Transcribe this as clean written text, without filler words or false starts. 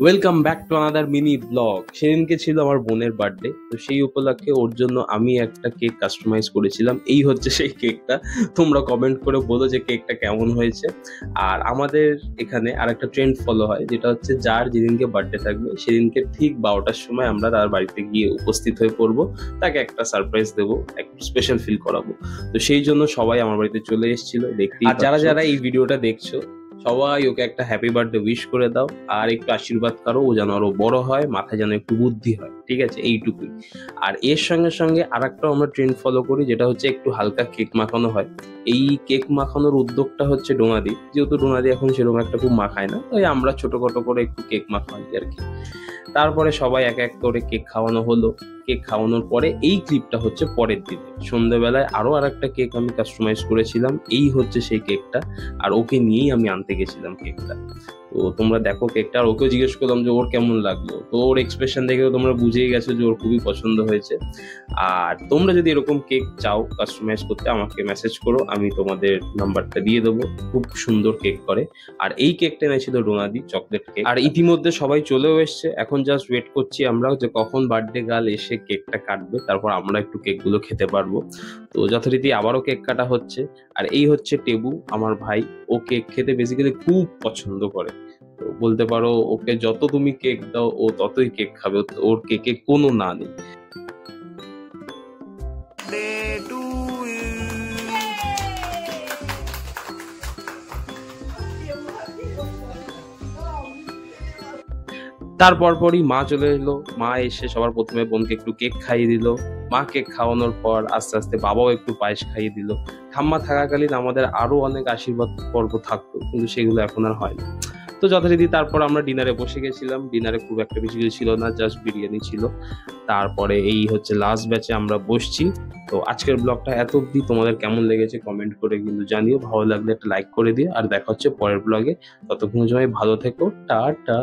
Welcome back to another mini blog. সেদিনকে ছিল আমার বোনের বার্থডে, তো সেই উপলক্ষে ওর জন্য আমি একটা কেক কাস্টমাইজ করেছিলাম। এই হচ্ছে সেই কেকটা। তোমরা কমেন্ট করে বলো যে কেকটা কেমন হয়েছে। আর আমাদের এখানে আর একটা ট্রেন্ড ফলো হয়, যেটা হচ্ছে যার যেদিনকে বার্থডে থাকবে সেদিনকে ঠিক 12টার সময় আমরা তার বাড়িতে গিয়ে উপস্থিত হয়ে পড়বো, তাকে একটা সারপ্রাইজ দেবো, একটু স্পেশাল ফিল করাবো। তো সেই জন্য সবাই আমার বাড়িতে চলে এসেছিল দেখতে। আর যারা যারা এই ভিডিওটা দেখছো সবাই ওকে একটা হ্যাপি বার্থডে উইশ করে দাও, আর একটু আশীর্বাদ করো ও যেন আরো বড় হয়, মাথায় যেন একটু বুদ্ধি হয়। ঠিক আছে, এইটুকুই। আর এর সঙ্গে সঙ্গে আর একটা আমরা ট্রেন্ড ফলো করি, যেটা হচ্ছে একটু হালকা কেক মাখানো হয়। এই কেক মাখানোর উদ্যোগটা হচ্ছে ডোনাদি, যেহেতু ডোনাদি এখন সেরকম একটা খুব মাখায় না, তাই আমরা ছোটখাটো করে একটু কেক মাখাই আর কি। তারপরে সবাই এক এক করে কেক খাওয়ানো হলো। কেক খাওয়ানোর পরে এই ক্লিপটা হচ্ছে পরের দিনে সন্ধ্যেবেলায় আরো আর একটা কেক আমি কাস্টমাইজ করেছিলাম। এই হচ্ছে সেই কেকটা, আর ওকে নিয়েই আমি আনতে গেছিলাম কেকটা। তো তোমরা দেখো কেকটা, আর ওকেও জিজ্ঞেস করলাম যে ওর কেমন লাগলো। তো ওর এক্সপ্রেশন দেখেও তোমরা বুঝেই গেছো যে ওর খুবই পছন্দ হয়েছে। আর তোমরা যদি এরকম কেক চাও কাস্টমাইজ করতে, আমাকে মেসেজ করো, আমি তোমাদের নাম্বারটা দিয়ে দেবো। খুব সুন্দর কেক করে। আর এই কেকটা এনেছিল ডোনাদি, চকলেট কেক। আর ইতিমধ্যে সবাই চলেও এসছে, এখন জাস্ট ওয়েট করছি আমরা যে কখন বার্থডে গার্ল এসে কেকটা কাটবে, তারপর আমরা একটু কেকগুলো খেতে পারবো। তো যথারীতি আবারও কেক কাটা হচ্ছে। আর এই হচ্ছে টেবু, আমার ভাই। ও কেক খেতে বেসিক্যালি খুব পছন্দ করে। তো বলতে পারো ওকে যত তুমি কেক দাও ও ততই কেক খাবে, ওর কেকে কোনো না নেই। তারপর পরই মা চলে এলো। মা এসে সবার প্রথমে বোনকে একটু কেক খাইয়ে দিল। মা কেক খাওয়ানোর পর আস্তে আস্তে বাবাও একটু পায়েস খাইয়ে দিল। ঠাম্মা থাকাকালীন আমাদের আরো অনেক আশীর্বাদ পর্ব থাকতো, কিন্তু সেগুলো এখন আর হয় না। তো যথারীতি তারপর আমরা ডিনারে বসে গেছিলাম। ডিনারে খুব একটা বেশি কিছু ছিল না, জাস্ট বিরিয়ানি ছিল। তারপরে এই হচ্ছে লাস্ট ব্যাচে আমরা বসছি। তো আজকের ব্লগটা এত অব্দি। তোমাদের কেমন লেগেছে কমেন্ট করে কিন্তু জানিও। ভালো লাগলে একটা লাইক করে দিও, আর দেখা হচ্ছে পরের ব্লগে। ততক্ষণ সময় ভালো থেকো, টাটা।